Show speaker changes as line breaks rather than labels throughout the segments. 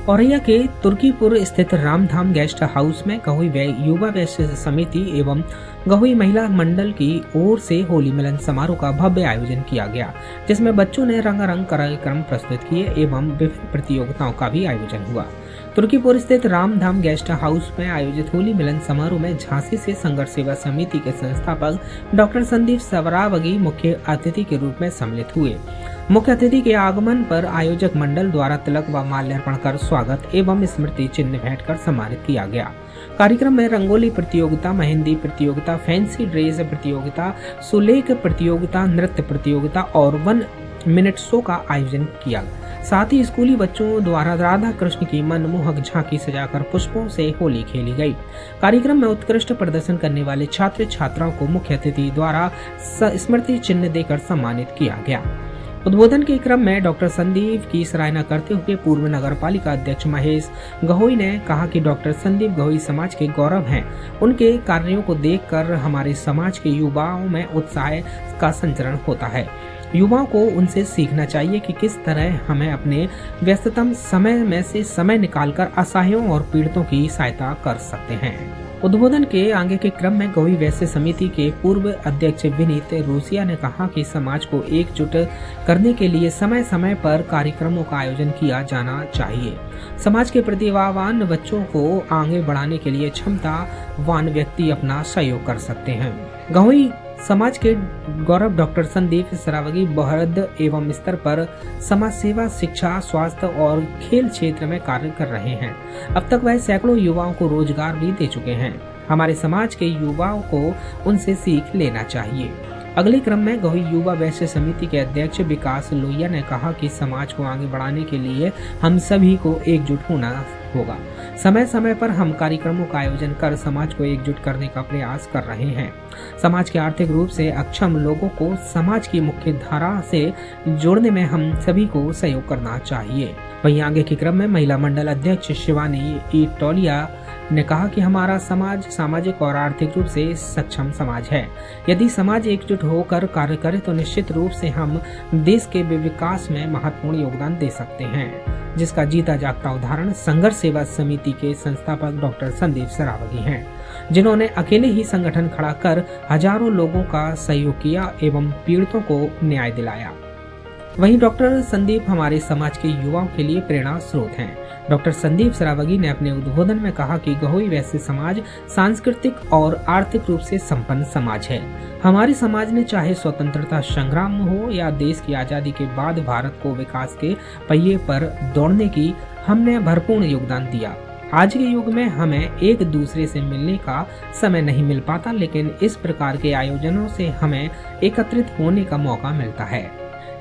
औरैया के तुर्कीपुर स्थित Ramdham guest house में गहोई युवा वैश्य समिति एवं गहोई महिला मंडल की ओर से होली मिलन समारोह का भव्य आयोजन किया गया, जिसमें बच्चों ने रंगारंग कार्यक्रम प्रस्तुत किए एवं विभिन्न प्रतियोगिताओं का भी आयोजन हुआ। तुर्कीपुर स्थित रामधाम गेस्ट हाउस में आयोजित होली मिलन समारोह में झांसी से संघर्ष सेवा समिति के संस्थापक डॉक्टर संदीप सवरावगी मुख्य अतिथि के रूप में सम्मिलित हुए। मुख्य अतिथि के आगमन पर आयोजक मंडल द्वारा तिलक व माल्यार्पण कर स्वागत एवं स्मृति चिन्ह भेंट कर सम्मानित किया गया। कार्यक्रम में रंगोली प्रतियोगिता, मेहंदी प्रतियोगिता, फैंसी ड्रेस प्रतियोगिता, सुलेख प्रतियोगिता, नृत्य प्रतियोगिता और 1 मिनट शो का आयोजन किया। साथ ही स्कूली बच्चों द्वारा राधा कृष्ण की मनमोहक झांकी सजाकर पुष्पों से होली खेली गई। कार्यक्रम में उत्कृष्ट प्रदर्शन करने वाले छात्र छात्राओं को मुख्य अतिथि द्वारा स्मृति चिन्ह देकर सम्मानित किया गया। उद्बोधन के क्रम में डॉक्टर संदीप की सराहना करते हुए पूर्व नगर पालिका अध्यक्ष महेश गहोई ने कहा कि डॉक्टर संदीप गहोई समाज के गौरव हैं। उनके कार्यों को देखकर हमारे समाज के युवाओं में उत्साह का संचरण होता है। युवाओं को उनसे सीखना चाहिए कि किस तरह हमें अपने व्यस्ततम समय में से समय निकालकर असहायों और पीड़ितों की सहायता कर सकते हैं। उद्बोधन के आगे के क्रम में गहोई वैश्य समिति के पूर्व अध्यक्ष विनीत रोसिया ने कहा कि समाज को एकजुट करने के लिए समय समय पर कार्यक्रमों का आयोजन किया जाना चाहिए। समाज के प्रतिभावान बच्चों को आगे बढ़ाने के लिए क्षमतावान व्यक्ति अपना सहयोग कर सकते हैं। गहोई समाज के गौरव डॉक्टर संदीप सरावगी बहुद एवं स्तर पर समाज सेवा, शिक्षा, स्वास्थ्य और खेल क्षेत्र में कार्य कर रहे हैं। अब तक वह सैकड़ों युवाओं को रोजगार भी दे चुके हैं। हमारे समाज के युवाओं को उनसे सीख लेना चाहिए। अगले क्रम में गहोई युवा वैश्य समिति के अध्यक्ष विकास लोहिया ने कहा कि समाज को आगे बढ़ाने के लिए हम सभी को एकजुट होना होगा। समय समय पर हम कार्यक्रमों का आयोजन कर समाज को एकजुट करने का प्रयास कर रहे हैं। समाज के आर्थिक रूप से अक्षम लोगों को समाज की मुख्य धारा से जोड़ने में हम सभी को सहयोग करना चाहिए। वहीं आगे के क्रम में महिला मंडल अध्यक्ष शिवानी ईटोलिया ने कहा कि हमारा समाज सामाजिक और आर्थिक रूप से सक्षम समाज है। यदि समाज एकजुट होकर कार्य करे तो निश्चित रूप से हम देश के विकास में महत्वपूर्ण योगदान दे सकते हैं, जिसका जीता जागता उदाहरण संघर्ष सेवा समिति के संस्थापक डॉक्टर संदीप सरावगी हैं, जिन्होंने अकेले ही संगठन खड़ा कर हजारों लोगों का सहयोग किया एवं पीड़ितों को न्याय दिलाया। वहीं डॉक्टर संदीप हमारे समाज के युवाओं के लिए प्रेरणा स्रोत हैं। डॉक्टर संदीप सरावगी ने अपने उद्बोधन में कहा कि गहोई वैश्य समाज सांस्कृतिक और आर्थिक रूप से संपन्न समाज है। हमारे समाज ने चाहे स्वतंत्रता संग्राम हो या देश की आजादी के बाद भारत को विकास के पहिए पर दौड़ने की हमने भरपूर योगदान दिया। आज के युग में हमें एक दूसरे से मिलने का समय नहीं मिल पाता, लेकिन इस प्रकार के आयोजनों से हमें एकत्रित होने का मौका मिलता है,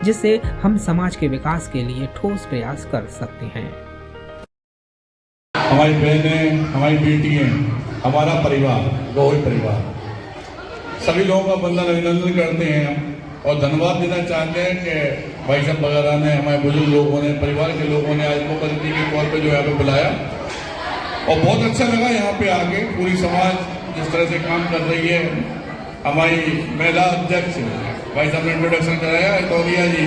जिससे हम समाज के विकास के लिए ठोस प्रयास कर सकते हैं।
हमारी बहनें, हमारी बेटियां, हमारा परिवार, गहोई परिवार, सभी लोगों का बंधन अभिनंदन करते हैं और धन्यवाद देना चाहते हैं कि भाई साहब वगैरह ने, हमारे बुजुर्ग लोगों ने, परिवार के लोगों ने आज मुख्य अतिथि के तौर पर जो यहाँ पे बुलाया और बहुत अच्छा लगा यहाँ पे आके। पूरी समाज जिस तरह से काम कर रही है, हमारी महिला अध्यक्ष भाई साहब ने इंट्रोडक्शन कराया, टोलिया जी,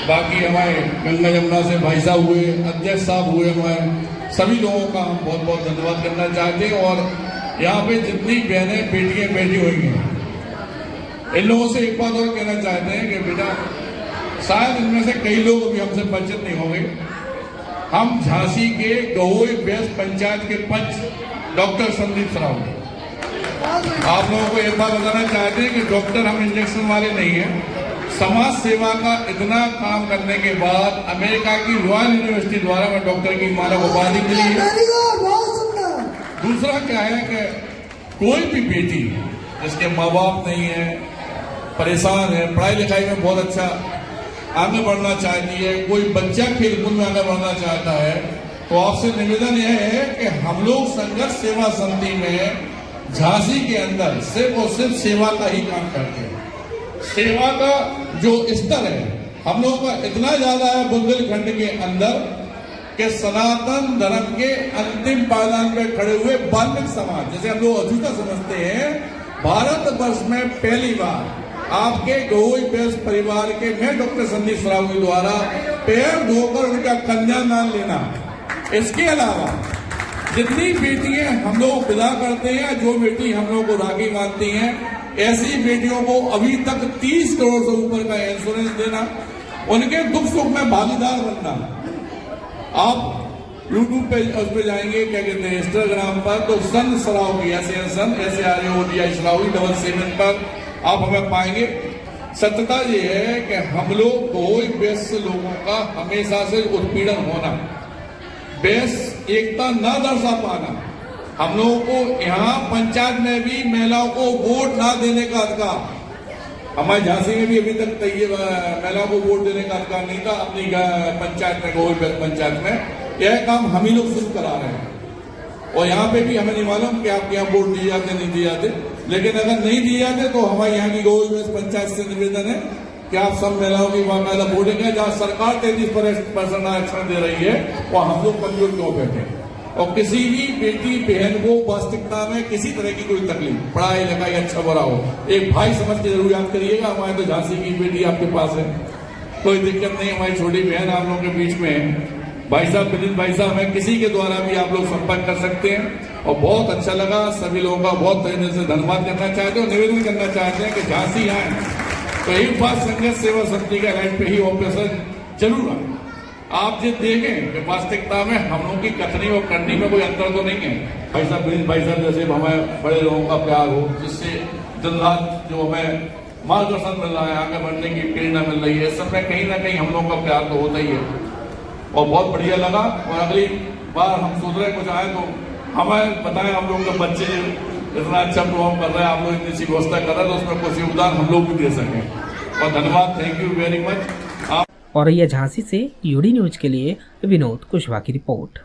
बाकी हमारे गंगा यमुना से भाई साहब हुए, अध्यक्ष साहब हुए, हमारे सभी लोगों का हम बहुत बहुत धन्यवाद करना चाहते हैं। और यहाँ पे जितनी बहनें बेटियां बैठी हुई हैं, इन लोगों से एक बात और कहना चाहते हैं कि बेटा, शायद इनमें से कई लोग अभी हमसे परिचित नहीं होंगे। हम झांसी के गहोई वैश्य पंचायत के पंच डॉक्टर संदीप सरावगी। आप लोगों को एक बात बताना चाहते हैं कि डॉक्टर हम इंजेक्शन वाले नहीं हैं। समाज सेवा का इतना काम करने के बाद अमेरिका की रॉयल यूनिवर्सिटी द्वारा मैं डॉक्टर की मानव उपाधि मिली है। दूसरा क्या है कि कोई भी बेटी जिसके माँ बाप नहीं है, परेशान है, पढ़ाई लिखाई में बहुत अच्छा आगे बढ़ना चाहती है, कोई बच्चा खेलकूद में आगे बढ़ना चाहता है, तो आपसे निवेदन यह है कि हम लोग संघर्ष सेवा समिति में झांसी के अंदर सिर्फ और सिर्फ सेवा का ही काम करते हैं। सेवा का जो स्तर है हम लोगों का इतना ज्यादा है बुंदेलखंड के अंदर कि सनातन धर्म के अंतिम पायदान पे खड़े हुए वाल्मीकि समाज, जैसे हम लोग अछूता समझते हैं, भारतवर्ष में पहली बार आपके गहोई वैश्य परिवार के मैं डॉक्टर संदीप सरावगी द्वारा पैर धोकर उनका कन्यादान लेना इसके अलावा जितनी बेटियां हम लोग विदा करते हैं, जो बेटी हम लोग को राखी बांधती हैं, ऐसी बेटियों को अभी तक 30 करोड़ से ऊपर का इंश्योरेंस देना, उनके दुख सुख में भागीदार बनना। आप यूट्यूब पे उस पे जाएंगे, क्या कहते हैं, इंस्टाग्राम पर, तो सन सरावगी SARODI पर आप हमें पाएंगे। सत्यता ये है कि हम लोग कोई वैश्य लोगों का हमेशा से उत्पीड़न होना, वैश्य एकता न दर्शा पाना, हम लोगों को यहाँ पंचायत में भी महिलाओं को वोट ना देने का अधिकार, हमारे झांसी में भी अभी तक महिलाओं को वोट देने का अधिकार नहीं था अपनी पंचायत में, गोविल पंचायत में। यह काम हम ही लोग शुरू करा रहे हैं और यहाँ पे भी हमें नहीं मालूम कि आपके यहाँ वोट दिए जाते नहीं दिए जाते, लेकिन अगर नहीं दिए जाते तो हमारे यहाँ की गोविल पंचायत से निवेदन है कि आप सब महिलाओं की बाकायदा वोटिंग, जहाँ सरकार 33% आरक्षण दे रही है और हम लोग कमजोर क्यों बैठे। और किसी भी बेटी बहन को वास्तविकता में किसी तरह की कोई तकलीफ, पढ़ाई लिखाई अच्छा बुरा हो, एक भाई समझ के जरूर याद करिएगा। हमारे तो झांसी की बेटी आपके पास है, कोई दिक्कत नहीं, हमारी छोटी बहन आप लोगों के बीच में है। भाई साहब, विनीत भाई साहब हैं, किसी के द्वारा भी आप लोग संपर्क कर सकते हैं। और बहुत अच्छा लगा, सभी लोगों का बहुत तहे दिल से धन्यवाद करना चाहते हैं और निवेदन करना चाहते हैं कि झांसी आए तो एक बार संघर्ष सेवा समिति का लाइन पे ही ऑपरेशन जरूर आए। आप जो देखें कि वास्तविकता में हम लोगों की कथनी और करनी में कोई अंतर तो नहीं है। भाई साहब, विनीत भाई साहब जैसे हमें बड़े लोगों का प्यार हो, जिससे दिन रात जो हमें मार्गदर्शन मिल रहा है, आगे बढ़ने की प्रेरणा मिल रही है, इस समय कहीं ना कहीं हम लोगों का प्यार तो होता ही है और बहुत बढ़िया लगा। और अगली बार हम सोच रहे कुछ आए तो हमें बताएं, हम लोग के बच्चे इतना अच्छा प्रोग्राम कर रहे हैं, आप लोग इतनी सी व्यवस्था कर रहे हैं, तो उसमें कुछ योगदान हम लोग भी दे सकें। और धन्यवाद, थैंक यू वेरी मच।
और यह झांसी से यूडी न्यूज के लिए विनोद कुशवाहा की रिपोर्ट।